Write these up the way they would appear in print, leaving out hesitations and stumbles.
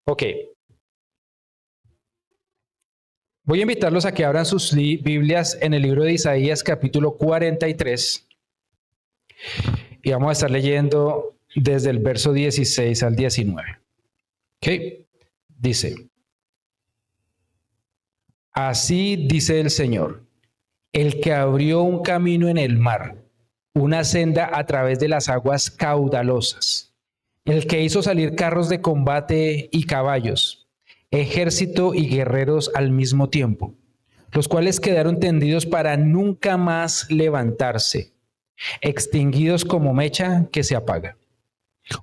Ok, voy a invitarlos a que abran sus Biblias en el libro de Isaías capítulo 43 y vamos a estar leyendo desde el verso 16 al 19. Ok, dice, así dice el Señor, el que abrió un camino en el mar, una senda a través de las aguas caudalosas, el que hizo salir carros de combate y caballos, ejército y guerreros al mismo tiempo, los cuales quedaron tendidos para nunca más levantarse, extinguidos como mecha que se apaga.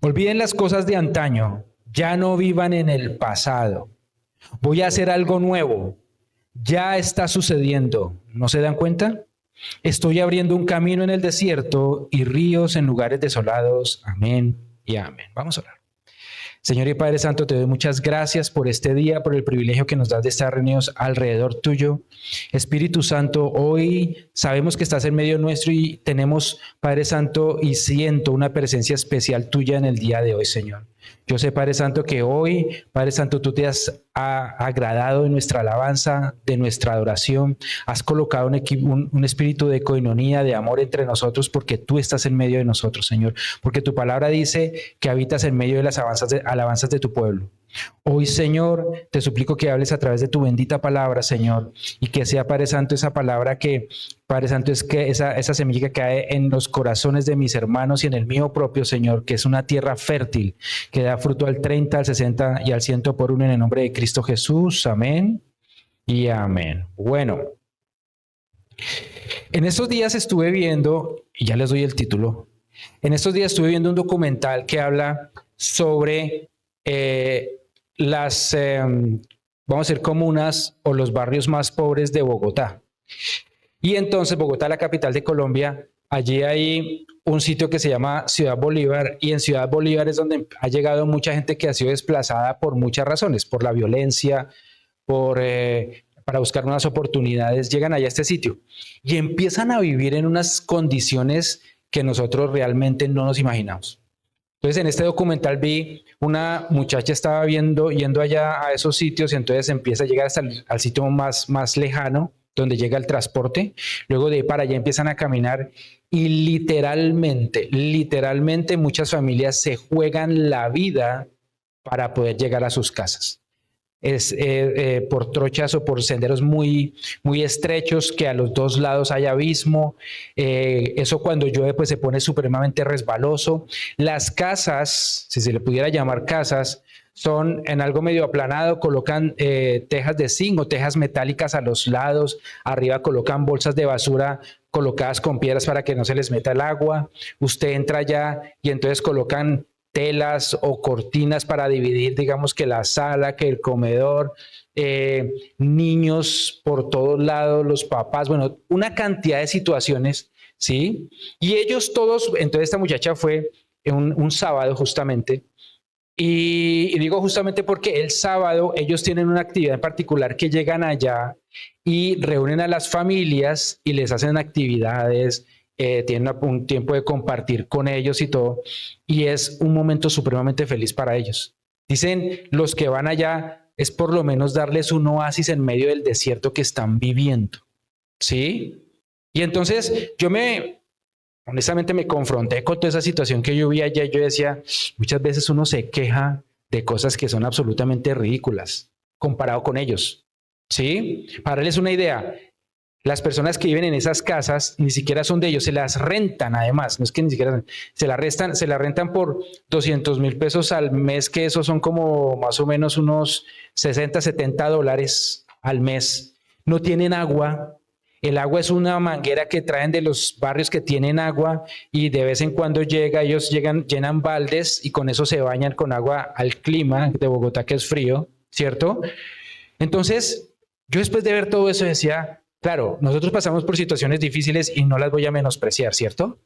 Olviden las cosas de antaño, ya no vivan en el pasado. Voy a hacer algo nuevo, ya está sucediendo, ¿no se dan cuenta? Estoy abriendo un camino en el desierto y ríos en lugares desolados. Amén y amén. Vamos a orar. Señor y Padre Santo, te doy muchas gracias por este día, por el privilegio que nos das de estar reunidos alrededor tuyo. Espíritu Santo, hoy sabemos que estás en medio nuestro y tenemos, Padre Santo, y siento una presencia especial tuya en el día de hoy, Señor. Yo sé, Padre Santo, que hoy, Padre Santo, tú te has agradado de nuestra alabanza, de nuestra adoración. Has colocado un espíritu de coinonía, de amor entre nosotros, porque tú estás en medio de nosotros, Señor. Porque tu palabra dice que habitas en medio de las alabanzas de tu pueblo. Hoy, Señor, te suplico que hables a través de tu bendita palabra, Señor, y que sea, Padre Santo, esa palabra que, Padre Santo, es que esa semilla que cae en los corazones de mis hermanos y en el mío propio, Señor, que es una tierra fértil, que da fruto al 30, al 60 y al 100 por uno en el nombre de Cristo Jesús. Amén y amén. Bueno, en estos días estuve viendo, y ya les doy el título, en estos días estuve viendo un documental que habla sobre vamos a decir, comunas o los barrios más pobres de Bogotá. Y entonces Bogotá, la capital de Colombia, allí hay un sitio que se llama Ciudad Bolívar, y en Ciudad Bolívar es donde ha llegado mucha gente que ha sido desplazada por muchas razones, por la violencia, para buscar unas oportunidades, llegan allá a este sitio y empiezan a vivir en unas condiciones que nosotros realmente no nos imaginamos. Entonces, en este documental vi una muchacha estaba yendo allá a esos sitios y entonces empieza a llegar hasta al sitio más lejano, donde llega el transporte. Luego de ahí para allá empiezan a caminar y literalmente muchas familias se juegan la vida para poder llegar a sus casas. Por trochas o por senderos muy estrechos, que a los dos lados hay abismo. Eso cuando llueve pues se pone supremamente resbaloso. Las casas, si se le pudiera llamar casas, son en algo medio aplanado, colocan tejas de zinc o tejas metálicas a los lados, arriba colocan bolsas de basura colocadas con piedras para que no se les meta el agua. Usted entra allá y entonces colocan telas o cortinas para dividir, digamos, que la sala, que el comedor, niños por todos lados, los papás, bueno, una cantidad de situaciones, ¿sí? Y ellos todos, entonces esta muchacha fue un sábado justamente, y digo justamente porque el sábado ellos tienen una actividad en particular que llegan allá y reúnen a las familias y les hacen actividades, tienen un tiempo de compartir con ellos y todo, y es un momento supremamente feliz para ellos. Dicen los que van allá, es por lo menos darles un oasis en medio del desierto que están viviendo, ¿sí? Y entonces honestamente me confronté con toda esa situación que yo vi allá y yo decía, muchas veces uno se queja de cosas que son absolutamente ridículas comparado con ellos, ¿sí? Para darles una idea, las personas que viven en esas casas ni siquiera son de ellos, se las rentan además, no es que ni siquiera se la rentan por 200,000 pesos al mes, que esos son como más o menos unos 60, $70 al mes. No tienen agua. El agua es una manguera que traen de los barrios que tienen agua y de vez en cuando ellos llenan baldes y con eso se bañan con agua al clima de Bogotá, que es frío, ¿cierto? Entonces, yo después de ver todo eso decía, claro, nosotros pasamos por situaciones difíciles y no las voy a menospreciar, ¿cierto?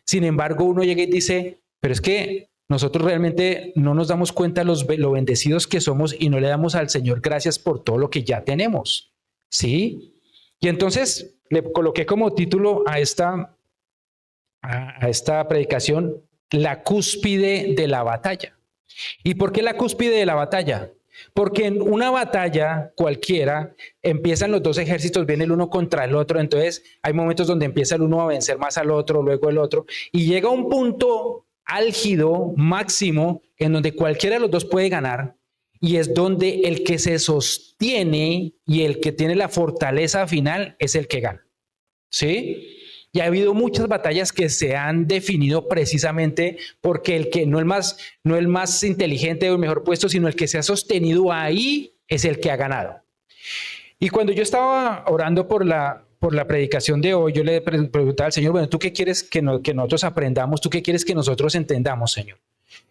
Sin embargo, uno llega y dice, pero es que nosotros realmente no nos damos cuenta lo bendecidos que somos y no le damos al Señor gracias por todo lo que ya tenemos, ¿sí? Y entonces le coloqué como título a esta predicación, la cúspide de la batalla. ¿Y por qué la cúspide de la batalla? Porque en una batalla cualquiera empiezan los dos ejércitos, viene el uno contra el otro, entonces hay momentos donde empieza el uno a vencer más al otro, luego el otro, y llega un punto álgido, máximo, en donde cualquiera de los dos puede ganar, y es donde el que se sostiene y el que tiene la fortaleza final es el que gana. ¿Sí? Y ha habido muchas batallas que se han definido precisamente porque el que no el más inteligente o el mejor puesto, sino el que se ha sostenido ahí es el que ha ganado. Y cuando yo estaba orando por la predicación de hoy, yo le preguntaba al Señor, bueno, ¿tú qué quieres que nosotros aprendamos? ¿Tú qué quieres que nosotros entendamos, Señor?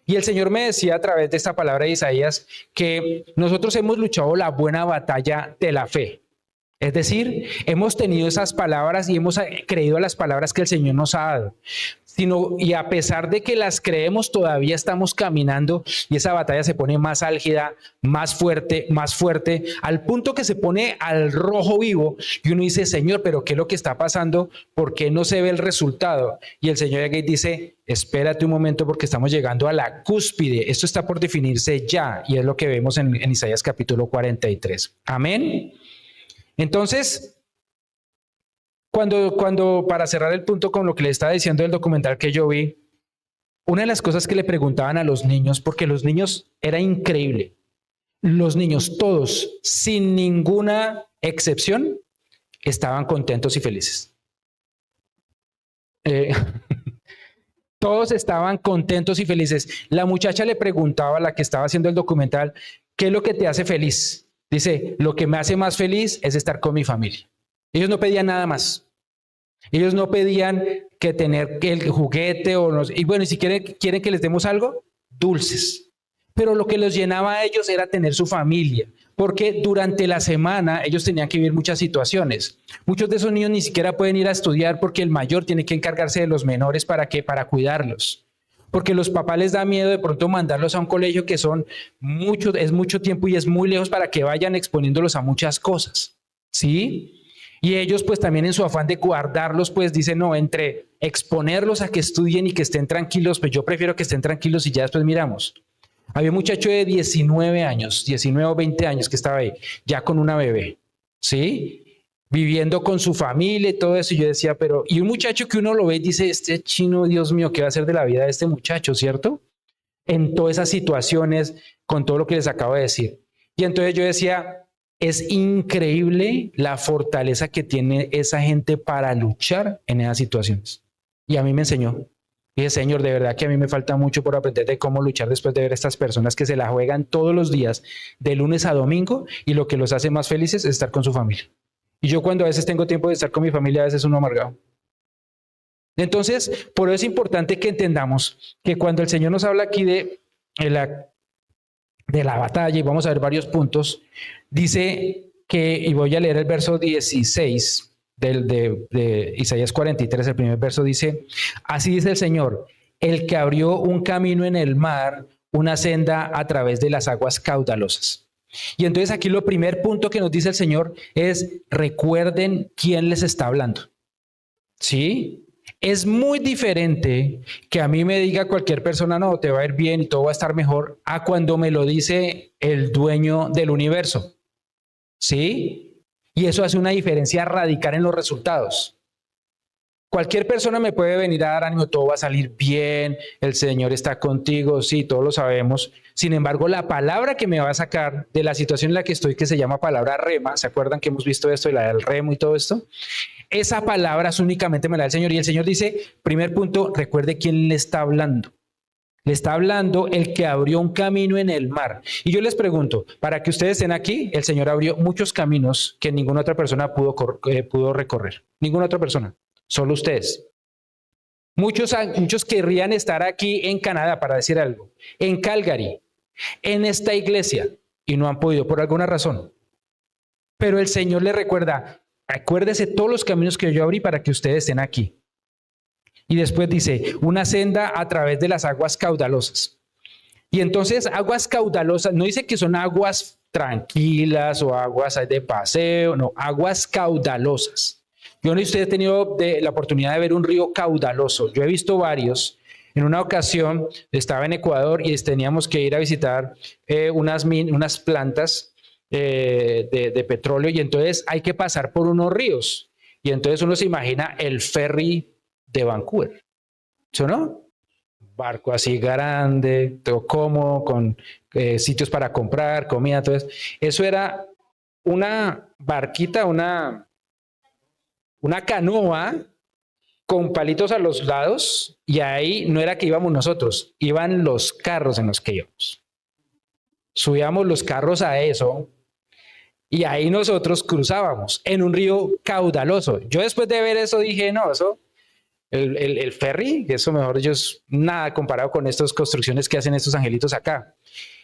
Y el Señor me decía a través de esta palabra de Isaías que nosotros hemos luchado la buena batalla de la fe. Es decir, hemos tenido esas palabras y hemos creído a las palabras que el Señor nos ha dado. Y a pesar de que las creemos, todavía estamos caminando y esa batalla se pone más álgida, más fuerte, al punto que se pone al rojo vivo y uno dice, Señor, pero ¿qué es lo que está pasando? ¿Por qué no se ve el resultado? Y el Señor llega y dice, espérate un momento porque estamos llegando a la cúspide. Esto está por definirse ya y es lo que vemos en Isaías capítulo 43. Amén. Entonces, cuando para cerrar el punto con lo que le estaba diciendo del documental que yo vi, una de las cosas que le preguntaban a los niños, porque los niños era increíble, los niños todos, sin ninguna excepción, estaban contentos y felices. Todos estaban contentos y felices. La muchacha le preguntaba a la que estaba haciendo el documental, ¿qué es lo que te hace feliz? Dice, lo que me hace más feliz es estar con mi familia. Ellos no pedían nada más. Ellos no pedían que tener el juguete o no, y bueno, y si quieren que les demos algo, dulces. Pero lo que los llenaba a ellos era tener su familia, porque durante la semana ellos tenían que vivir muchas situaciones. Muchos de esos niños ni siquiera pueden ir a estudiar porque el mayor tiene que encargarse de los menores para cuidarlos. Porque los papás les da miedo de pronto mandarlos a un colegio que es mucho tiempo y es muy lejos para que vayan exponiéndolos a muchas cosas, ¿sí? Y ellos pues también en su afán de guardarlos pues dicen, no, entre exponerlos a que estudien y que estén tranquilos, pues yo prefiero que estén tranquilos y ya después miramos. Había un muchacho de 19 o 20 años que estaba ahí, ya con una bebé, ¿sí? Viviendo con su familia y todo eso, y yo decía, y un muchacho que uno lo ve y dice, este chino, Dios mío, ¿qué va a hacer de la vida de este muchacho, cierto? En todas esas situaciones, con todo lo que les acabo de decir. Y entonces yo decía, es increíble la fortaleza que tiene esa gente para luchar en esas situaciones. Y a mí me enseñó. Y dije, Señor, de verdad que a mí me falta mucho por aprender de cómo luchar después de ver a estas personas que se la juegan todos los días, de lunes a domingo, y lo que los hace más felices es estar con su familia. Y yo cuando a veces tengo tiempo de estar con mi familia, a veces uno amargado. Entonces, por eso es importante que entendamos que cuando el Señor nos habla aquí de la batalla, y vamos a ver varios puntos, dice que, y voy a leer el verso 16 de Isaías 43, el primer verso dice, así dice el Señor, el que abrió un camino en el mar, una senda a través de las aguas caudalosas. Y entonces aquí lo primer punto que nos dice el Señor es recuerden quién les está hablando. ¿Sí? Es muy diferente que a mí me diga cualquier persona, no, te va a ir bien y todo va a estar mejor, a cuando me lo dice el dueño del universo. ¿Sí? Y eso hace una diferencia radical en los resultados. Cualquier persona me puede venir a dar ánimo, todo va a salir bien, el Señor está contigo, sí, todos lo sabemos. Sin embargo, la palabra que me va a sacar de la situación en la que estoy, que se llama palabra rema, ¿se acuerdan que hemos visto esto, la del remo y todo esto? Esa palabra únicamente me la da el Señor. Y el Señor dice, primer punto, recuerde quién le está hablando. Le está hablando el que abrió un camino en el mar. Y yo les pregunto, para que ustedes estén aquí, el Señor abrió muchos caminos que ninguna otra persona pudo recorrer. Ninguna otra persona. Solo ustedes. Muchos querrían estar aquí en Canadá, para decir algo, en Calgary, en esta iglesia, y no han podido por alguna razón. Pero el Señor les recuerda, acuérdese todos los caminos que yo abrí para que ustedes estén aquí. Y después dice, una senda a través de las aguas caudalosas. Y entonces aguas caudalosas, no dice que son aguas tranquilas o aguas de paseo, no, aguas caudalosas. Yo no sé si usted ha tenido la oportunidad de ver un río caudaloso. Yo he visto varios, En una ocasión estaba en Ecuador y teníamos que ir a visitar unas plantas de petróleo y entonces hay que pasar por unos ríos. Y entonces uno se imagina el ferry de Vancouver, ¿sí o no? Barco así grande, todo cómodo, con sitios para comprar, comida, todo eso. Eso era una barquita, una canoa con palitos a los lados y ahí no era que íbamos nosotros, iban los carros en los que íbamos. Subíamos los carros a eso y ahí nosotros cruzábamos en un río caudaloso. Yo después de ver eso dije, no, eso, el ferry, eso mejor yo es nada comparado con estas construcciones que hacen estos angelitos acá.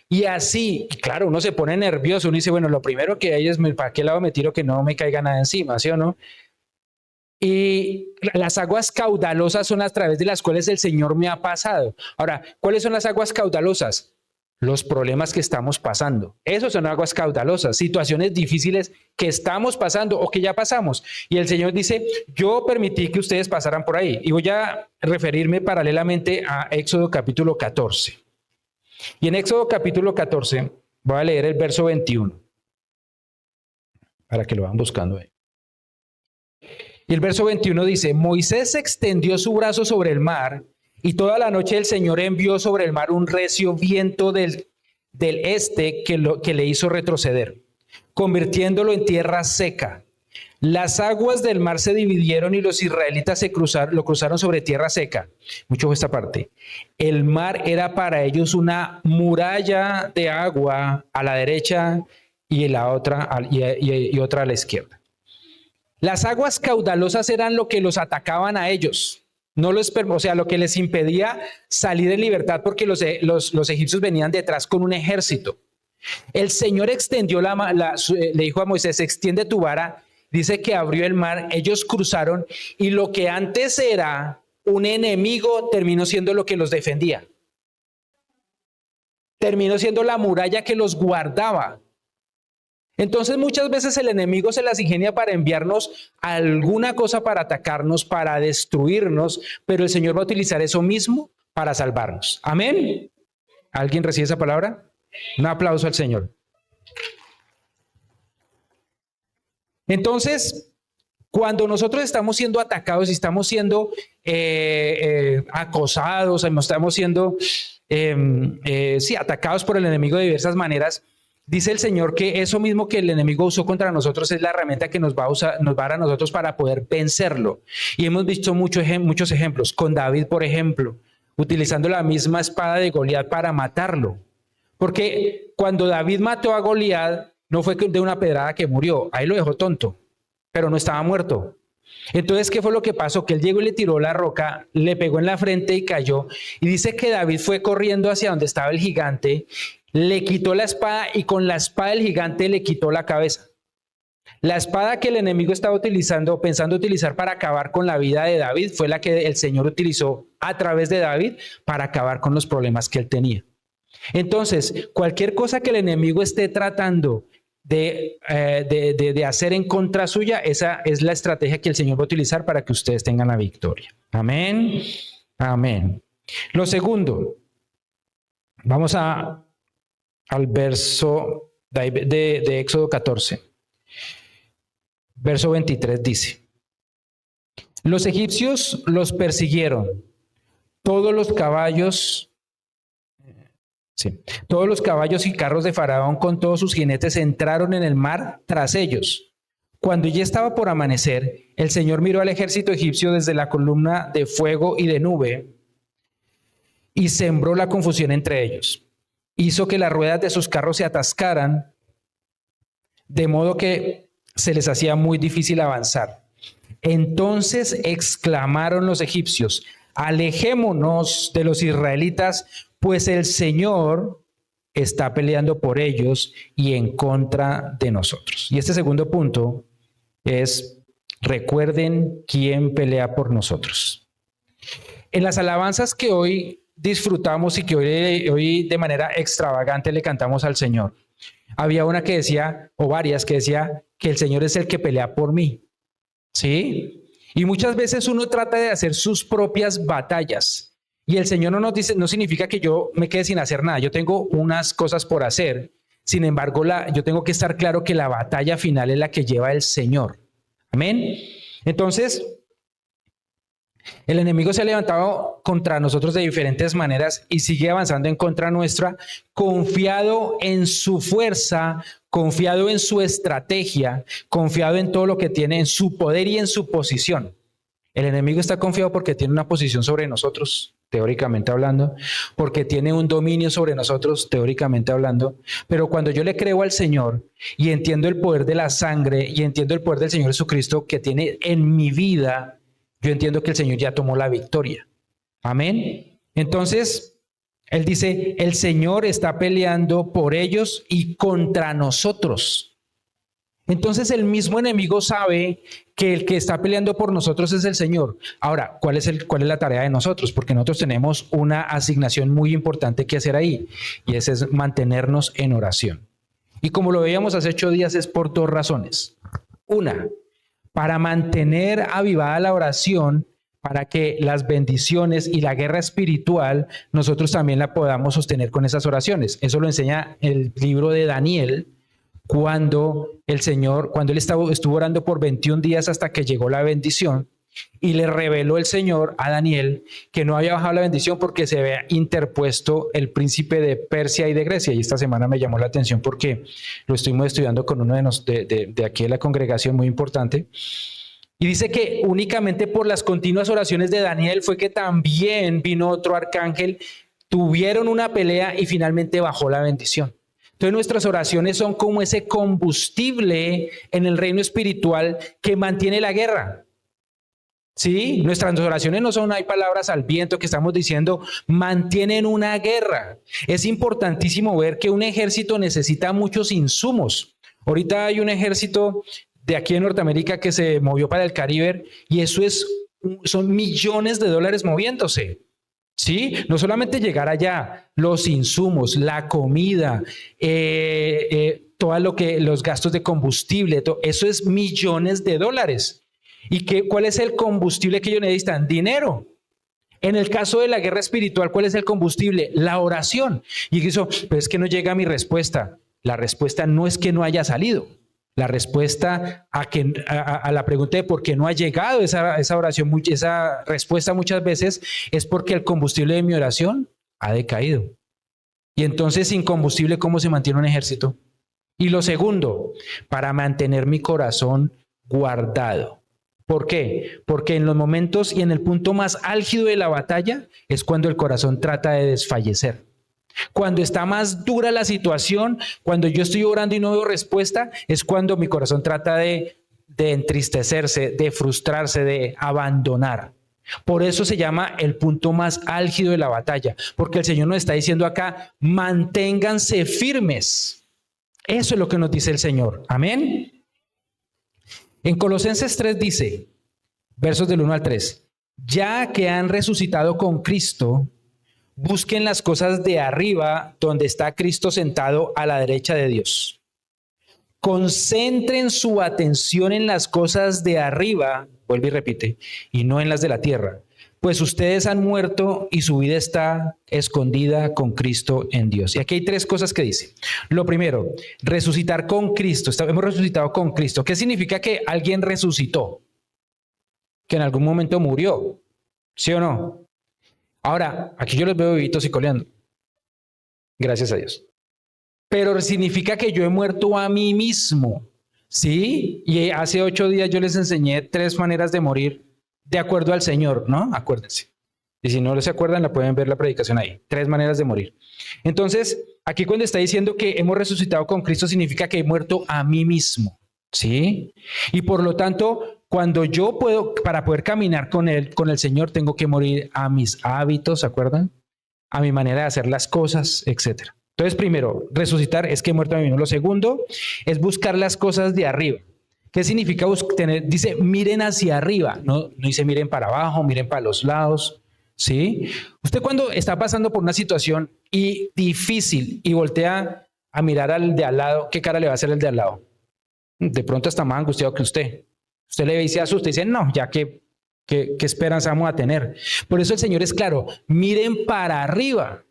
Y así, claro, uno se pone nervioso, uno dice, bueno, lo primero que hay es, ¿para qué lado me tiro que no me caiga nada encima, sí o no? Y las aguas caudalosas son a través de las cuales el Señor me ha pasado. Ahora, ¿cuáles son las aguas caudalosas? Los problemas que estamos pasando. Esos son aguas caudalosas, situaciones difíciles que estamos pasando o que ya pasamos. Y el Señor dice, yo permití que ustedes pasaran por ahí. Y voy a referirme paralelamente a Éxodo capítulo 14. Y en Éxodo capítulo 14 voy a leer el verso 21 para que lo van buscando ahí. Y el verso 21 dice, Moisés extendió su brazo sobre el mar y toda la noche el Señor envió sobre el mar un recio viento del este que le hizo retroceder, convirtiéndolo en tierra seca. Las aguas del mar se dividieron y los israelitas lo cruzaron sobre tierra seca. Mucho ojo esta parte. El mar era para ellos una muralla de agua a la derecha y la otra y otra a la izquierda. Las aguas caudalosas eran lo que los atacaban a ellos, no o sea, lo que les impedía salir en libertad porque los egipcios venían detrás con un ejército. El Señor extendió le dijo a Moisés, extiende tu vara, dice que abrió el mar, ellos cruzaron y lo que antes era un enemigo terminó siendo lo que los defendía. Terminó siendo la muralla que los guardaba. Entonces muchas veces el enemigo se las ingenia para enviarnos alguna cosa para atacarnos, para destruirnos, pero el Señor va a utilizar eso mismo para salvarnos. Amén. ¿Alguien recibe esa palabra? Un aplauso al Señor. Entonces, cuando nosotros estamos siendo atacados y estamos siendo acosados, estamos siendo atacados por el enemigo de diversas maneras, dice el Señor que eso mismo que el enemigo usó contra nosotros es la herramienta que nos va a dar a nosotros para poder vencerlo. Y hemos visto muchos ejemplos. Con David, por ejemplo, utilizando la misma espada de Goliat para matarlo. Porque cuando David mató a Goliat, no fue de una pedrada que murió. Ahí lo dejó tonto, pero no estaba muerto. Entonces, ¿qué fue lo que pasó? Que él llegó y le tiró la roca, le pegó en la frente y cayó. Y dice que David fue corriendo hacia donde estaba el gigante, le quitó la espada y con la espada del gigante le quitó la cabeza. La espada que el enemigo estaba utilizando, pensando utilizar para acabar con la vida de David, fue la que el Señor utilizó a través de David para acabar con los problemas que él tenía. Entonces, cualquier cosa que el enemigo esté tratando de hacer en contra suya, esa es la estrategia que el Señor va a utilizar para que ustedes tengan la victoria. Amén. Amén. Lo segundo, vamos al verso de Éxodo 14. Verso 23 dice, los egipcios los persiguieron, todos los caballos y carros de Faraón con todos sus jinetes entraron en el mar tras ellos. Cuando ya estaba por amanecer, el Señor miró al ejército egipcio desde la columna de fuego y de nube y sembró la confusión entre ellos. Hizo que las ruedas de sus carros se atascaran, de modo que se les hacía muy difícil avanzar. Entonces exclamaron los egipcios, alejémonos de los israelitas, pues el Señor está peleando por ellos y en contra de nosotros. Y este segundo punto es, recuerden quién pelea por nosotros. En las alabanzas que hoy disfrutamos y que hoy de manera extravagante le cantamos al Señor, había una que decía, o varias que decía, que el Señor es el que pelea por mí. ¿Sí? Y muchas veces uno trata de hacer sus propias batallas. Y el Señor no nos dice, no significa que yo me quede sin hacer nada. Yo tengo unas cosas por hacer. Sin embargo, yo tengo que estar claro que la batalla final es la que lleva el Señor. Amén. Entonces, el enemigo se ha levantado contra nosotros de diferentes maneras y sigue avanzando en contra nuestra, confiado en su fuerza, confiado en su estrategia, confiado en todo lo que tiene, en su poder y en su posición. El enemigo está confiado porque tiene una posición sobre nosotros, teóricamente hablando, porque tiene un dominio sobre nosotros, teóricamente hablando, pero cuando yo le creo al Señor y entiendo el poder de la sangre y entiendo el poder del Señor Jesucristo que tiene en mi vida, yo entiendo que el Señor ya tomó la victoria. Amén. Entonces, Él dice, el Señor está peleando por ellos y contra nosotros. Entonces el mismo enemigo sabe que el que está peleando por nosotros es el Señor. Ahora, ¿cuál es la tarea de nosotros? Porque nosotros tenemos una asignación muy importante que hacer ahí, y esa es mantenernos en oración. Y como lo veíamos hace 8 días, es por 2 razones. Una, para mantener avivada la oración, para que las bendiciones y la guerra espiritual nosotros también la podamos sostener con esas oraciones. Eso lo enseña el libro de Daniel, cuando él estuvo orando por 21 días hasta que llegó la bendición, y le reveló el Señor a Daniel que no había bajado la bendición porque se había interpuesto el príncipe de Persia y de Grecia. Y esta semana me llamó la atención porque lo estuvimos estudiando con uno de aquí de la congregación, muy importante. Y dice que únicamente por las continuas oraciones de Daniel fue que también vino otro arcángel, tuvieron una pelea y finalmente bajó la bendición. Entonces nuestras oraciones son como ese combustible en el reino espiritual que mantiene la guerra. ¿Sí? Nuestras oraciones no son, hay palabras al viento que estamos diciendo, mantienen una guerra. Es importantísimo ver que un ejército necesita muchos insumos. Ahorita hay un ejército de aquí en Norteamérica que se movió para el Caribe y son millones de dólares moviéndose. ¿Sí? No solamente llegar allá, los insumos, la comida, los gastos de combustible, eso es millones de dólares. ¿Y cuál es el combustible que ellos necesitan? Dinero. En el caso de la guerra espiritual, ¿cuál es el combustible? La oración. Y eso, pero es que no llega mi respuesta. La respuesta no es que no haya salido. La respuesta a la pregunta de por qué no ha llegado esa oración, esa respuesta muchas veces es porque el combustible de mi oración ha decaído. Y entonces, sin combustible, ¿cómo se mantiene un ejército? Y lo segundo, para mantener mi corazón guardado. ¿Por qué? Porque en los momentos y en el punto más álgido de la batalla es cuando el corazón trata de desfallecer. Cuando está más dura la situación, cuando yo estoy orando y no veo respuesta, es cuando mi corazón trata de entristecerse, de frustrarse, de abandonar. Por eso se llama el punto más álgido de la batalla, porque el Señor nos está diciendo acá, manténganse firmes. Eso es lo que nos dice el Señor. Amén. En Colosenses 3 dice, versos del 1 al 3, ya que han resucitado con Cristo, busquen las cosas de arriba, donde está Cristo sentado a la derecha de Dios. Concentren su atención en las cosas de arriba, vuelve y repite, y no en las de la tierra, pues ustedes han muerto y su vida está escondida con Cristo en Dios. Y aquí hay 3 cosas que dice. Lo primero, resucitar con Cristo. Hemos resucitado con Cristo. ¿Qué significa que alguien resucitó? Que en algún momento murió, ¿sí o no? Ahora, aquí yo los veo vivitos y coleando. Gracias a Dios. Pero significa que yo he muerto a mí mismo. ¿Sí? Y hace 8 días yo les enseñé 3 maneras de morir de acuerdo al Señor, ¿no? Acuérdense. Y si no se acuerdan, la pueden ver la predicación ahí. 3 maneras de morir. Entonces, aquí cuando está diciendo que hemos resucitado con Cristo, significa que he muerto a mí mismo. ¿Sí? Y por lo tanto, cuando yo para poder caminar con el Señor, tengo que morir a mis hábitos, ¿se acuerdan? A mi manera de hacer las cosas, etcétera. Entonces, primero, resucitar es que he muerto a mí mismo. Lo segundo es buscar las cosas de arriba. ¿Qué significa dice, miren hacia arriba, no dice miren para abajo, miren para los lados, ¿sí? Usted cuando está pasando por una situación difícil y voltea a mirar al de al lado, ¿qué cara le va a hacer el de al lado? De pronto está más angustiado que usted. Usted le dice, asusta y dice, no, ya que ¿Qué esperanza vamos a tener? Por eso el Señor es claro, miren para arriba.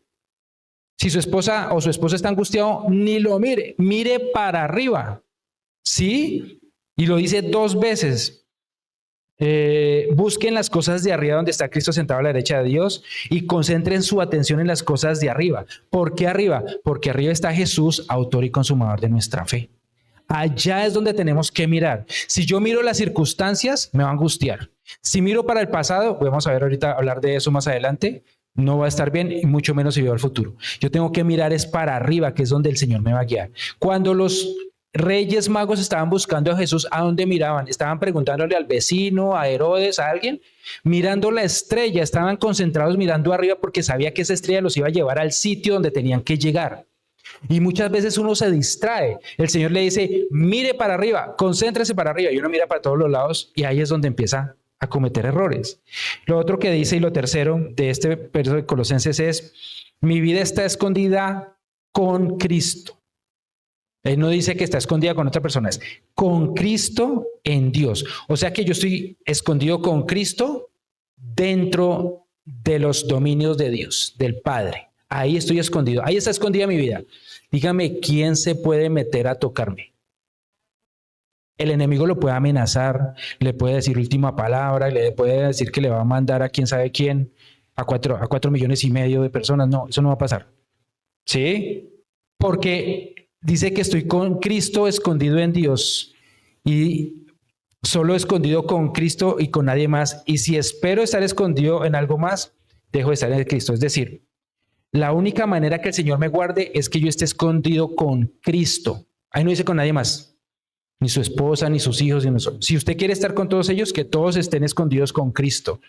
Si su esposa o su esposo está angustiado, ni lo mire, mire para arriba. ¿Sí? Y lo dice 2 veces. Busquen las cosas de arriba donde está Cristo sentado a la derecha de Dios y concentren su atención en las cosas de arriba. ¿Por qué arriba? Porque arriba está Jesús, autor y consumador de nuestra fe. Allá es donde tenemos que mirar. Si yo miro las circunstancias, me va a angustiar. Si miro para el pasado, vamos a ver ahorita hablar de eso más adelante, no va a estar bien y mucho menos si veo al futuro. Yo tengo que mirar es para arriba, que es donde el Señor me va a guiar. Cuando los Reyes Magos estaban buscando a Jesús, ¿a dónde miraban? Estaban preguntándole al vecino, a Herodes, a alguien, mirando la estrella, estaban concentrados mirando arriba porque sabía que esa estrella los iba a llevar al sitio donde tenían que llegar. Y muchas veces uno se distrae. El Señor le dice, mire para arriba, concéntrese para arriba. Y uno mira para todos los lados y ahí es donde empieza a cometer errores. Lo otro que dice y lo tercero de este verso de Colosenses es, mi vida está escondida con Cristo. Él no dice que está escondida con otra persona, es con Cristo en Dios. O sea que yo estoy escondido con Cristo dentro de los dominios de Dios, del Padre. Ahí estoy escondido, ahí está escondida mi vida. Dígame, ¿quién se puede meter a tocarme? El enemigo lo puede amenazar, le puede decir última palabra, le puede decir que le va a mandar a quién sabe quién, a 4,5 millones de personas. No, eso no va a pasar. ¿Sí? Porque dice que estoy con Cristo escondido en Dios y solo escondido con Cristo y con nadie más. Y si espero estar escondido en algo más, dejo de estar en Cristo. Es decir, la única manera que el Señor me guarde es que yo esté escondido con Cristo. Ahí no dice con nadie más. Ni su esposa, ni sus hijos. Si usted quiere estar con todos ellos, que todos estén escondidos con Cristo.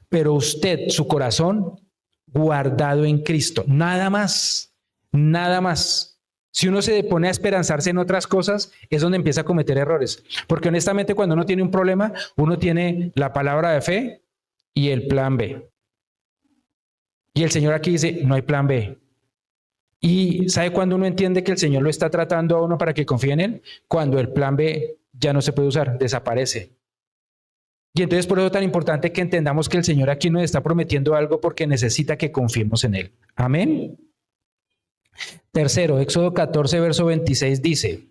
Pero usted, su corazón, guardado en Cristo. Nada más. Nada más. Si uno se pone a esperanzarse en otras cosas, es donde empieza a cometer errores. Porque honestamente, cuando uno tiene un problema, uno tiene la palabra de fe y el plan B. Y el Señor aquí dice, no hay plan B. ¿Y sabe cuándo uno entiende que el Señor lo está tratando a uno para que confíe en Él? Cuando el plan B ya no se puede usar, desaparece. Y entonces por eso es tan importante que entendamos que el Señor aquí nos está prometiendo algo porque necesita que confiemos en Él. Amén. Tercero, Éxodo 14, verso 26 dice,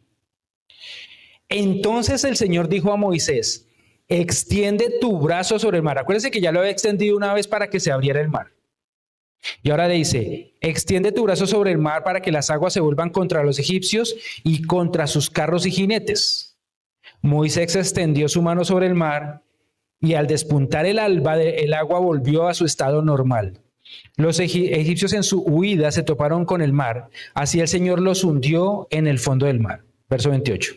entonces el Señor dijo a Moisés, extiende tu brazo sobre el mar. Acuérdense que ya lo había extendido una vez para que se abriera el mar. Y ahora le dice, extiende tu brazo sobre el mar para que las aguas se vuelvan contra los egipcios y contra sus carros y jinetes. Moisés extendió su mano sobre el mar y al despuntar el alba, el agua volvió a su estado normal. Los egipcios en su huida se toparon con el mar, así el Señor los hundió en el fondo del mar. Verso 28.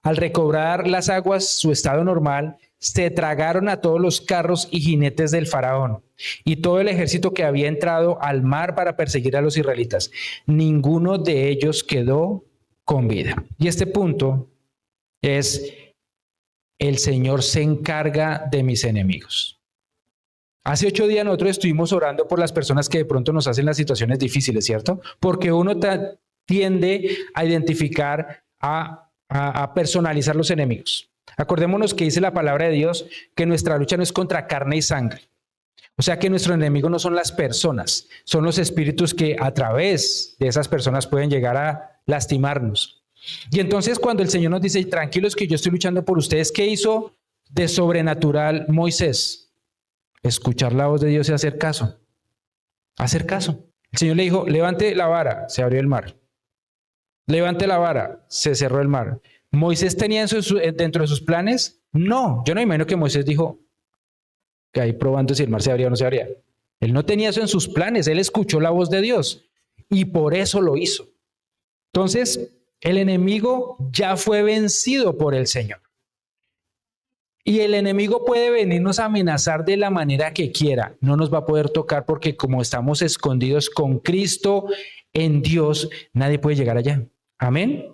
Al recobrar las aguas su estado normal, se tragaron a todos los carros y jinetes del faraón y todo el ejército que había entrado al mar para perseguir a los israelitas. Ninguno de ellos quedó con vida. Y este punto es, el Señor se encarga de mis enemigos. Hace 8 días nosotros estuvimos orando por las personas que de pronto nos hacen las situaciones difíciles, ¿cierto? Porque uno tiende a identificar, a personalizar los enemigos. Acordémonos que dice la palabra de Dios que nuestra lucha no es contra carne y sangre. O sea que nuestro enemigo no son las personas, son los espíritus que a través de esas personas pueden llegar a lastimarnos. Y entonces cuando el Señor nos dice, tranquilos que yo estoy luchando por ustedes, ¿qué hizo de sobrenatural Moisés? Escuchar la voz de Dios y hacer caso. Hacer caso. El Señor le dijo, levante la vara, se abrió el mar. Levante la vara, se cerró el mar. ¿Moisés tenía dentro de sus planes? No, yo no imagino que Moisés dijo que ahí probando si el mar se abría o no se abría. Él no tenía eso en sus planes, él escuchó la voz de Dios y por eso lo hizo. Entonces, el enemigo ya fue vencido por el Señor. Y el enemigo puede venirnos a amenazar de la manera que quiera. No nos va a poder tocar porque como estamos escondidos con Cristo en Dios, nadie puede llegar allá. Amén.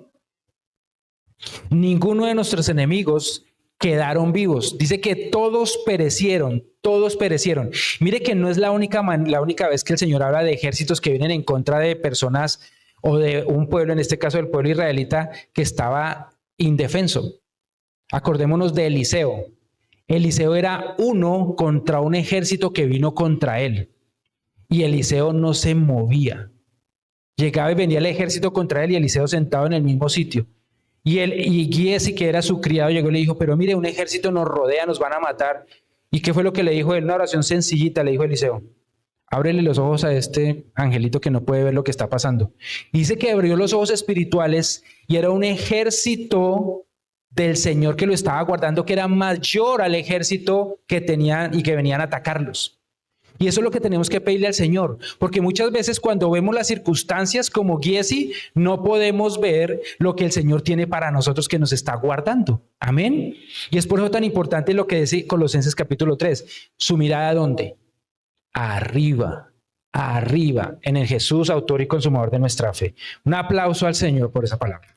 Ninguno de nuestros enemigos quedaron vivos. Dice que todos perecieron, todos perecieron. Mire que no es la única vez que el Señor habla de ejércitos que vienen en contra de personas o de un pueblo, en este caso del pueblo israelita, que estaba indefenso. Acordémonos de Eliseo. Eliseo era uno contra un ejército que vino contra él. Y Eliseo no se movía. Llegaba y venía el ejército contra él y Eliseo sentado en el mismo sitio. Y Giesi, que era su criado, llegó y le dijo, pero mire, un ejército nos rodea, nos van a matar. ¿Y qué fue lo que le dijo él? Una oración sencillita, le dijo Eliseo, ábrele los ojos a este angelito que no puede ver lo que está pasando. Y dice que abrió los ojos espirituales y era un ejército del Señor que lo estaba guardando, que era mayor al ejército que tenían y que venían a atacarlos. Y eso es lo que tenemos que pedirle al Señor, porque muchas veces cuando vemos las circunstancias como Giesi, no podemos ver lo que el Señor tiene para nosotros que nos está guardando. Amén. Y es por eso tan importante lo que dice Colosenses capítulo 3. Su mirada, ¿dónde? Arriba, arriba, en el Jesús, autor y consumador de nuestra fe. Un aplauso al Señor por esa palabra.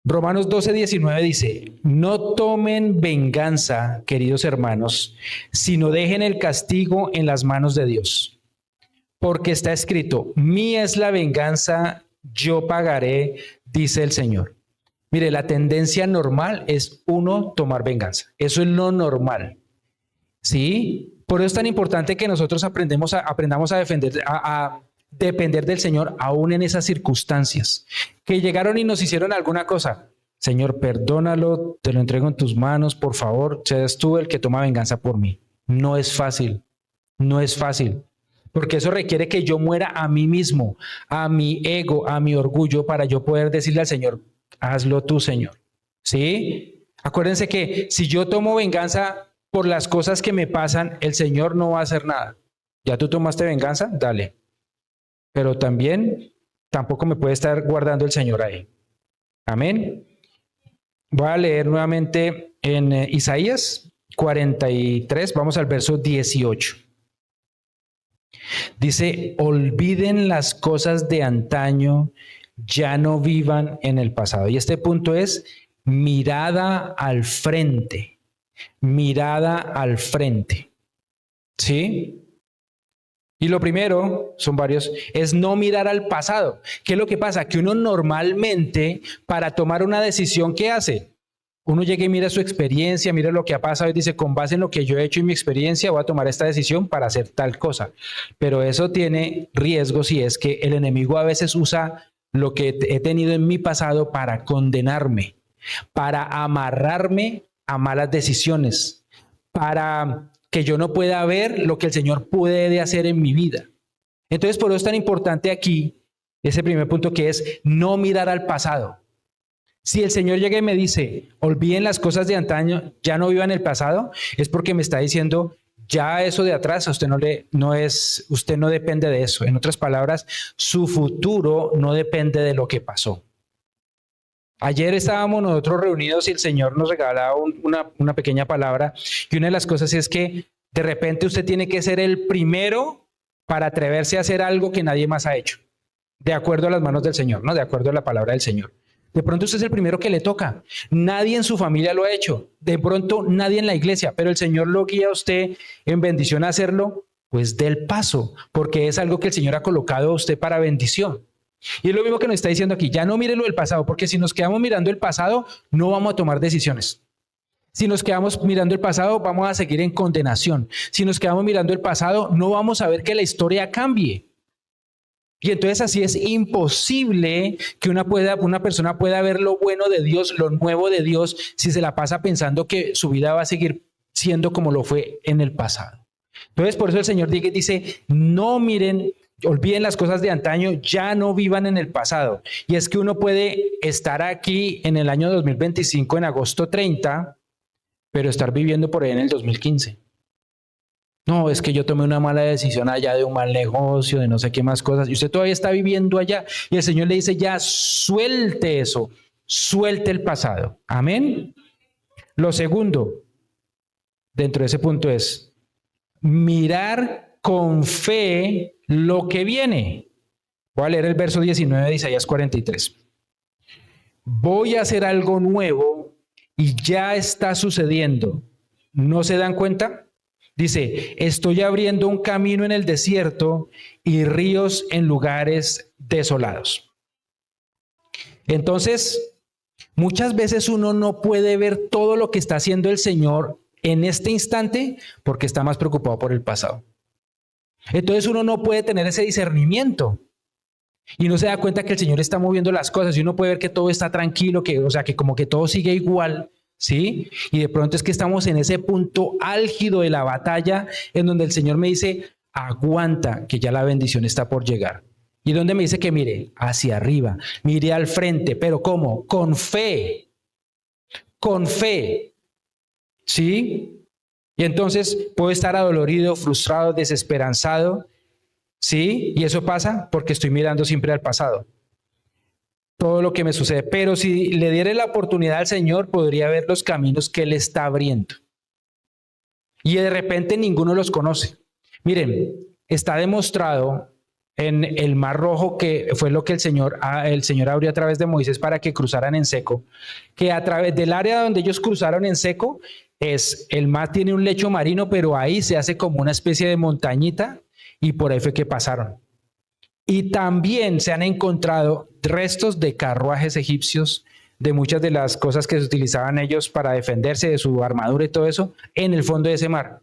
Romanos 12:19 dice, no tomen venganza, queridos hermanos, sino dejen el castigo en las manos de Dios. Porque está escrito, mía es la venganza, yo pagaré, dice el Señor. Mire, la tendencia normal es uno tomar venganza. Eso es lo normal. ¿Sí? Por eso es tan importante que nosotros aprendamos a defender, a depender del Señor aún en esas circunstancias. Que llegaron y nos hicieron alguna cosa. Señor, perdónalo, te lo entrego en tus manos, por favor, seas tú el que toma venganza por mí. No es fácil, no es fácil. Porque eso requiere que yo muera a mí mismo, a mi ego, a mi orgullo, para yo poder decirle al Señor, hazlo tú, Señor. ¿Sí? Acuérdense que si yo tomo venganza por las cosas que me pasan, el Señor no va a hacer nada. ¿Ya tú tomaste venganza? Dale. Pero también tampoco me puede estar guardando el Señor ahí. Amén. Voy a leer nuevamente en Isaías 43, vamos al verso 18. Dice, olviden las cosas de antaño, ya no vivan en el pasado. Y este punto es mirada al frente, mirada al frente. ¿Sí? Y lo primero, son varios, es no mirar al pasado. ¿Qué es lo que pasa? Que uno normalmente, para tomar una decisión, ¿qué hace? Uno llega y mira su experiencia, mira lo que ha pasado y dice, con base en lo que yo he hecho y mi experiencia, voy a tomar esta decisión para hacer tal cosa. Pero eso tiene riesgos y es que el enemigo a veces usa lo que he tenido en mi pasado para condenarme, para amarrarme a malas decisiones, para que yo no pueda ver lo que el Señor puede hacer en mi vida. Entonces, por eso es tan importante aquí ese primer punto que es no mirar al pasado. Si el Señor llega y me dice, olviden las cosas de antaño, ya no vivan el pasado, es porque me está diciendo, ya eso de atrás, a usted usted no depende de eso. En otras palabras, su futuro no depende de lo que pasó. Ayer estábamos nosotros reunidos y el Señor nos regalaba una pequeña palabra y una de las cosas es que de repente usted tiene que ser el primero para atreverse a hacer algo que nadie más ha hecho, de acuerdo a las manos del Señor, ¿no? De acuerdo a la palabra del Señor. De pronto usted es el primero que le toca. Nadie en su familia lo ha hecho. De pronto nadie en la iglesia, pero el Señor lo guía a usted en bendición a hacerlo, pues dé el paso, porque es algo que el Señor ha colocado a usted para bendición. Y es lo mismo que nos está diciendo aquí, ya no mire lo del pasado, porque si nos quedamos mirando el pasado, no vamos a tomar decisiones. Si nos quedamos mirando el pasado, vamos a seguir en condenación. Si nos quedamos mirando el pasado, no vamos a ver que la historia cambie. Y entonces así es imposible que una persona pueda ver lo bueno de Dios, lo nuevo de Dios, si se la pasa pensando que su vida va a seguir siendo como lo fue en el pasado. Entonces por eso el Señor dice, no miren, olviden las cosas de antaño, ya no vivan en el pasado. Y es que uno puede estar aquí en el año 2025, en agosto 30, pero estar viviendo por ahí en el 2015. No, es que yo tomé una mala decisión allá de un mal negocio, de no sé qué más cosas, y usted todavía está viviendo allá. Y el Señor le dice, ya suelte eso, suelte el pasado. Amén. Lo segundo, dentro de ese punto es mirar con fe lo que viene. Voy a leer el verso 19 de Isaías 43. Voy a hacer algo nuevo y ya está sucediendo. ¿No se dan cuenta? Dice, estoy abriendo un camino en el desierto y ríos en lugares desolados. Entonces, Muchas veces uno no puede ver todo lo que está haciendo el Señor en este instante porque está más preocupado por el pasado. Entonces uno no puede tener ese discernimiento y no se da cuenta que el Señor está moviendo las cosas y uno puede ver que todo está tranquilo, que, o sea, que como que todo sigue igual, ¿sí? Y de pronto es que estamos en ese punto álgido de la batalla en donde el Señor me dice, aguanta, que ya la bendición está por llegar. Y donde me dice que mire hacia arriba, mire al frente, pero ¿cómo? Con fe, ¿sí? Y entonces puedo estar adolorido, frustrado, desesperanzado, ¿sí? Y eso pasa porque estoy mirando siempre al pasado. Todo lo que me sucede. Pero si le diere la oportunidad al Señor, podría ver los caminos que Él está abriendo. Y de repente ninguno los conoce. Miren, está demostrado en el Mar Rojo, que fue lo que el Señor abrió a través de Moisés para que cruzaran en seco, que a través del área donde ellos cruzaron en seco, el mar tiene un lecho marino, pero ahí se hace como una especie de montañita y por ahí fue que pasaron. Y también se han encontrado restos de carruajes egipcios, de muchas de las cosas que se utilizaban ellos para defenderse de su armadura y todo eso, en el fondo de ese mar.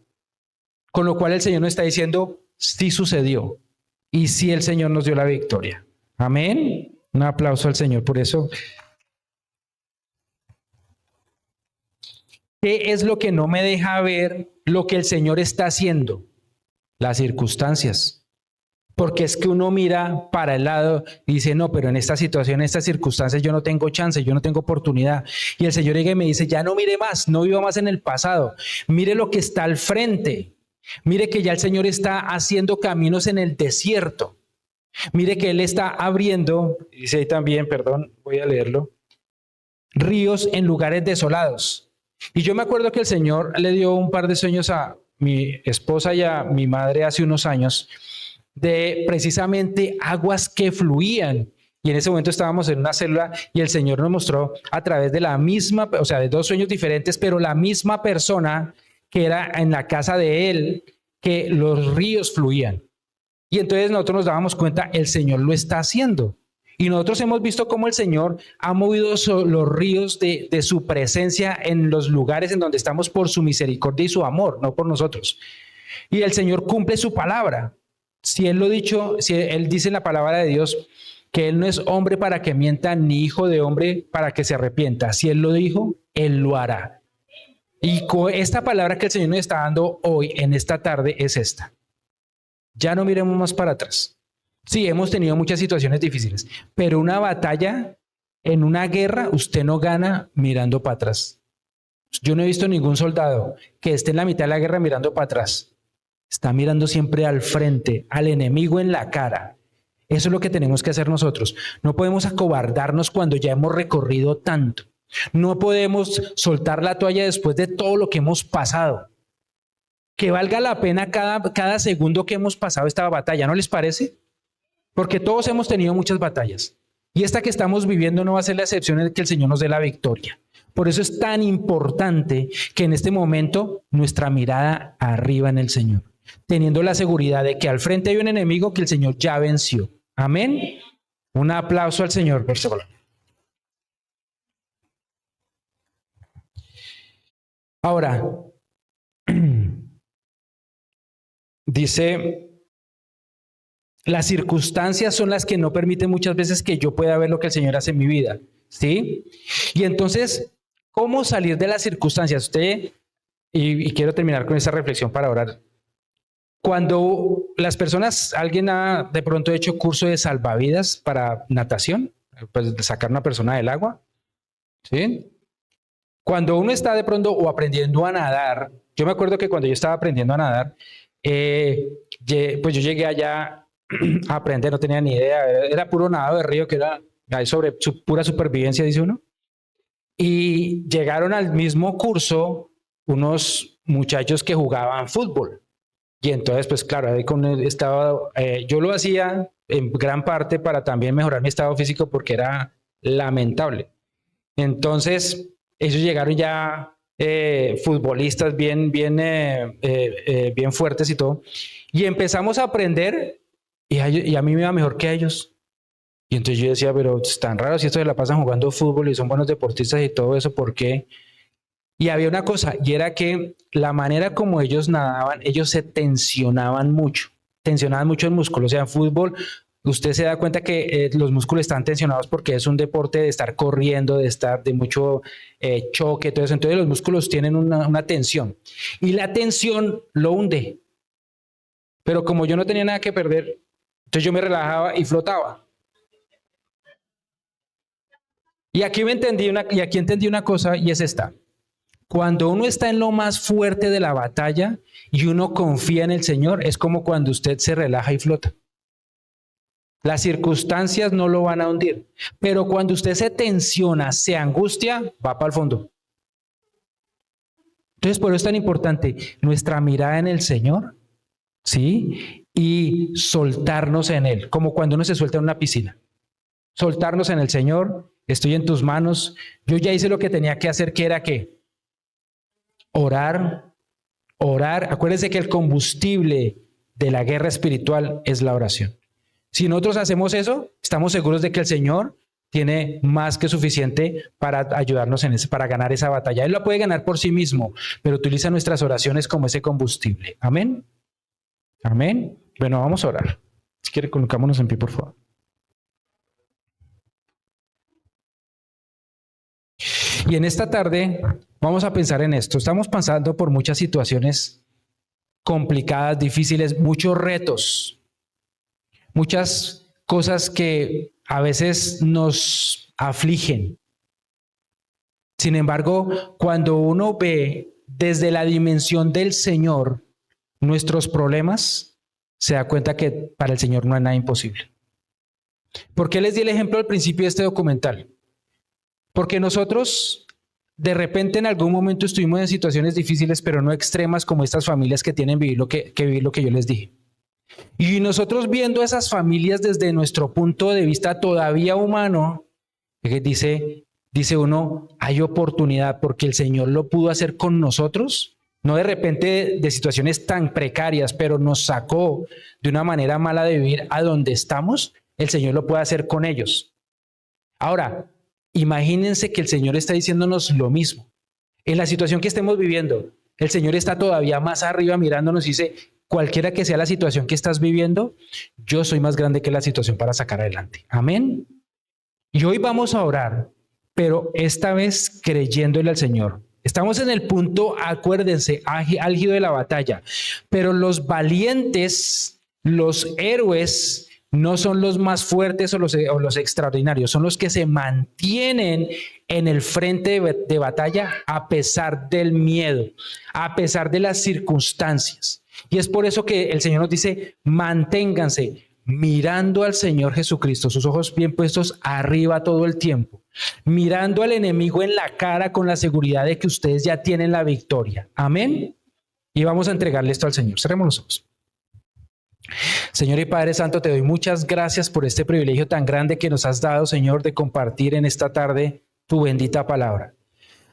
Con lo cual el Señor nos está diciendo, sí sucedió. Y sí el Señor nos dio la victoria. Amén. Un aplauso al Señor por eso. ¿Qué es lo que no me deja ver lo que el Señor está haciendo? Las circunstancias. Porque es que uno mira para el lado y dice, no, pero en esta situación, en estas circunstancias yo no tengo chance, yo no tengo oportunidad. Y el Señor llega y me dice, ya no mire más, no viva más en el pasado. Mire lo que está al frente. Mire que ya el Señor está haciendo caminos en el desierto. Mire que Él está abriendo, dice ahí también, perdón, voy a leerlo, ríos en lugares desolados. Y yo me acuerdo que el Señor le dio un par de sueños a mi esposa y a mi madre hace unos años de precisamente aguas que fluían. Y en ese momento estábamos en una célula y el Señor nos mostró a través de la misma, o sea, de dos sueños diferentes, pero la misma persona que era en la casa de él, que los ríos fluían. Y entonces nosotros nos dábamos cuenta, el Señor lo está haciendo. Y nosotros hemos visto cómo el Señor ha movido los ríos de su presencia en los lugares en donde estamos por su misericordia y su amor, no por nosotros. Y el Señor cumple su palabra. Si Él lo dicho, si Él dice en la palabra de Dios que Él no es hombre para que mienta, ni hijo de hombre para que se arrepienta. Si Él lo dijo, Él lo hará. Y esta palabra que el Señor nos está dando hoy, en esta tarde, es esta. Ya no miremos más para atrás. Sí, hemos tenido muchas situaciones difíciles, pero una batalla, en una guerra, usted no gana mirando para atrás. Yo no he visto ningún soldado que esté en la mitad de la guerra mirando para atrás. Está mirando siempre al frente, al enemigo en la cara. Eso es lo que tenemos que hacer nosotros. No podemos acobardarnos cuando ya hemos recorrido tanto. No podemos soltar la toalla después de todo lo que hemos pasado. Que valga la pena cada segundo que hemos pasado esta batalla, ¿no les parece? Porque todos hemos tenido muchas batallas. Y esta que estamos viviendo no va a ser la excepción de que el Señor nos dé la victoria. Por eso es tan importante que en este momento nuestra mirada arriba en el Señor, teniendo la seguridad de que al frente hay un enemigo que el Señor ya venció. Amén. Un aplauso al Señor por su palabra. Ahora, dice, las circunstancias son las que no permiten muchas veces que yo pueda ver lo que el Señor hace en mi vida, ¿sí? Y entonces, ¿cómo salir de las circunstancias? Usted, y quiero terminar con esa reflexión para orar. Cuando las personas, alguien ha de pronto hecho curso de salvavidas para natación, pues de sacar una persona del agua, ¿sí? Cuando uno está de pronto o aprendiendo a nadar, yo me acuerdo que cuando yo estaba aprendiendo a nadar, pues yo llegué allá a aprender, no tenía ni idea, era puro nadado de río, que era sobre pura supervivencia, dice uno. Y llegaron al mismo curso unos muchachos que jugaban fútbol. Y entonces, pues claro, ahí con el estado, yo lo hacía en gran parte para también mejorar mi estado físico porque era lamentable. Entonces, ellos llegaron ya futbolistas bien fuertes y todo. Y empezamos a aprender y a mí me iba mejor que a ellos. Y entonces yo decía, pero es tan raro si estos se la pasan jugando fútbol y son buenos deportistas y todo eso, ¿por qué? Y había una cosa, y era que la manera como ellos nadaban, ellos se tensionaban mucho el músculo. O sea, en fútbol, usted se da cuenta que los músculos están tensionados porque es un deporte de estar corriendo, de mucho choque, todo eso. Entonces los músculos tienen una tensión. Y la tensión lo hunde. Pero como yo no tenía nada que perder, entonces yo me relajaba y flotaba. Y aquí entendí una cosa, y es esta. Cuando uno está en lo más fuerte de la batalla y uno confía en el Señor, es como cuando usted se relaja y flota. Las circunstancias no lo van a hundir, pero cuando usted se tensiona, se angustia, va para el fondo. Entonces, por eso es tan importante nuestra mirada en el Señor, ¿sí? Y soltarnos en Él, como cuando uno se suelta en una piscina. Soltarnos en el Señor, estoy en tus manos. Yo ya hice lo que tenía que hacer, que era ¿qué? Orar. Acuérdense que el combustible de la guerra espiritual es la oración. Si nosotros hacemos eso, estamos seguros de que el Señor tiene más que suficiente para ayudarnos para ganar esa batalla. Él la puede ganar por sí mismo, pero utiliza nuestras oraciones como ese combustible. Amén. Amén. Bueno, vamos a orar. Si quiere, colocámonos en pie, por favor. Y en esta tarde vamos a pensar en esto. Estamos pasando por muchas situaciones complicadas, difíciles, muchos retos, muchas cosas que a veces nos afligen. Sin embargo, cuando uno ve desde la dimensión del Señor nuestros problemas, se da cuenta que para el Señor no hay nada imposible. ¿Por qué les di el ejemplo al principio de este documental? Porque nosotros de repente en algún momento estuvimos en situaciones difíciles, pero no extremas como estas familias que tienen que vivir lo que yo les dije. Y nosotros viendo esas familias desde nuestro punto de vista todavía humano, dice uno, hay oportunidad porque el Señor lo pudo hacer con nosotros, no de repente de situaciones tan precarias, pero nos sacó de una manera mala de vivir a donde estamos, el Señor lo puede hacer con ellos. Ahora, imagínense que el Señor está diciéndonos lo mismo. En la situación que estemos viviendo, el Señor está todavía más arriba mirándonos y dice, cualquiera que sea la situación que estás viviendo, yo soy más grande que la situación para sacar adelante. Amén. Y hoy vamos a orar, pero esta vez creyéndole al Señor. Estamos en el punto, acuérdense, álgido de la batalla, pero los valientes, los héroes, no son los más fuertes o los extraordinarios, son los que se mantienen en el frente de batalla a pesar del miedo, a pesar de las circunstancias. Y es por eso que el Señor nos dice, manténganse mirando al Señor Jesucristo, sus ojos bien puestos arriba todo el tiempo, mirando al enemigo en la cara con la seguridad de que ustedes ya tienen la victoria. Amén. Y vamos a entregarle esto al Señor. Cerremos los ojos. Señor y Padre Santo, te doy muchas gracias por este privilegio tan grande que nos has dado, Señor, de compartir en esta tarde tu bendita palabra.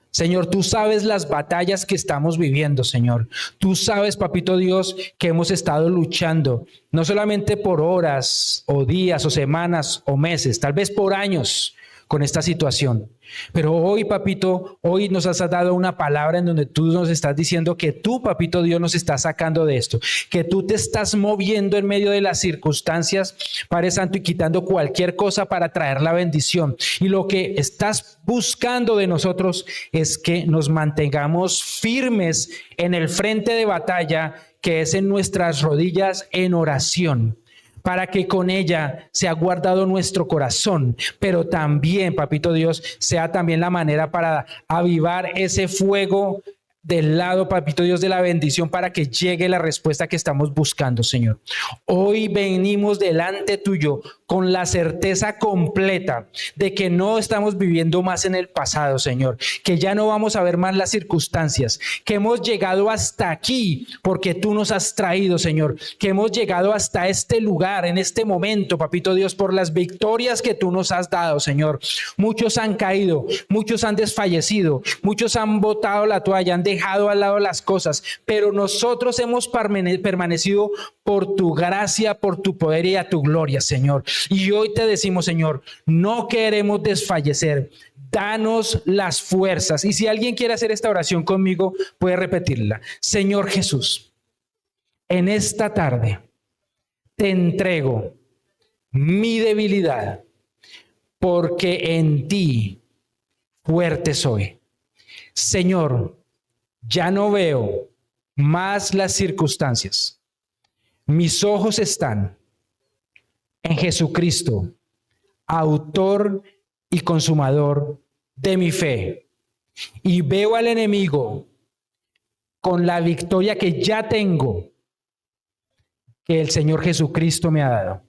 Señor, tú sabes las batallas que estamos viviendo, Señor. Tú sabes, Papito Dios, que hemos estado luchando, no solamente por horas o días o semanas o meses, tal vez por años con esta situación. Pero hoy, Papito, hoy nos has dado una palabra en donde tú nos estás diciendo que tú, Papito Dios, nos estás sacando de esto, que tú te estás moviendo en medio de las circunstancias, Padre Santo, y quitando cualquier cosa para traer la bendición. Y lo que estás buscando de nosotros es que nos mantengamos firmes en el frente de batalla, que es en nuestras rodillas en oración, para que con ella sea guardado nuestro corazón, pero también, Papito Dios, sea también la manera para avivar ese fuego del lado, Papito Dios, de la bendición, para que llegue la respuesta que estamos buscando, Señor. Hoy venimos delante tuyo con la certeza completa de que no estamos viviendo más en el pasado, Señor, que ya no vamos a ver más las circunstancias, que hemos llegado hasta aquí porque tú nos has traído, Señor, que hemos llegado hasta este lugar, en este momento, Papito Dios, por las victorias que tú nos has dado, Señor. Muchos han caído, muchos han desfallecido, muchos han botado la toalla, han dejado dejado al lado las cosas, pero nosotros hemos permanecido por tu gracia, por tu poder y a tu gloria, Señor. Y hoy te decimos, Señor, no queremos desfallecer. Danos las fuerzas. Y si alguien quiere hacer esta oración conmigo, puede repetirla. Señor Jesús, en esta tarde te entrego mi debilidad, porque en ti fuerte soy. Señor, ya no veo más las circunstancias. Mis ojos están en Jesucristo, autor y consumador de mi fe. Y veo al enemigo con la victoria que ya tengo, que el Señor Jesucristo me ha dado.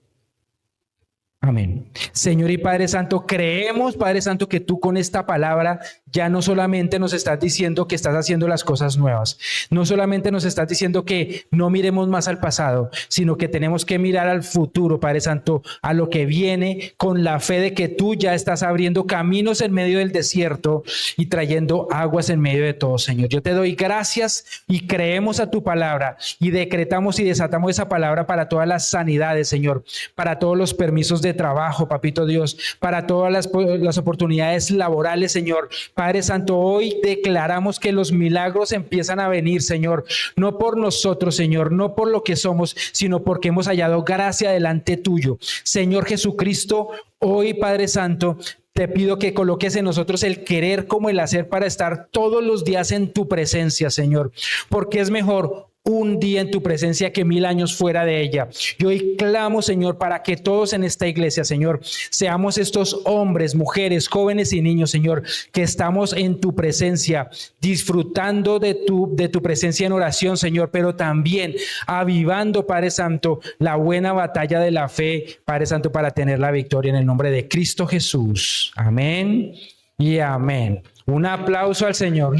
Amén. Señor y Padre Santo, creemos, Padre Santo, que tú con esta palabra ya no solamente nos estás diciendo que estás haciendo las cosas nuevas, no solamente nos estás diciendo que no miremos más al pasado, sino que tenemos que mirar al futuro, Padre Santo, a lo que viene, con la fe de que tú ya estás abriendo caminos en medio del desierto y trayendo aguas en medio de todo, Señor. Yo te doy gracias y creemos a tu palabra y decretamos y desatamos esa palabra para todas las sanidades, Señor, para todos los permisos de trabajo, papito Dios, para todas las oportunidades laborales, Señor. Padre Santo, hoy declaramos que los milagros empiezan a venir, Señor, no por nosotros, Señor, no por lo que somos, sino porque hemos hallado gracia delante tuyo. Señor Jesucristo, hoy, Padre Santo, te pido que coloques en nosotros el querer como el hacer para estar todos los días en tu presencia, Señor, porque es mejor un día en tu presencia que 1000 años fuera de ella. Y hoy clamo, Señor, para que todos en esta iglesia, Señor, seamos estos hombres, mujeres, jóvenes y niños, Señor, que estamos en tu presencia, disfrutando de tu presencia en oración, Señor, pero también avivando, Padre Santo, la buena batalla de la fe, Padre Santo, para tener la victoria en el nombre de Cristo Jesús. Amén y amén. Un aplauso al Señor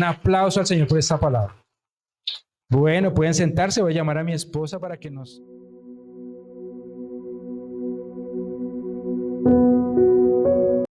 por esta palabra. Bueno, pueden sentarse, voy a llamar a mi esposa para que nos...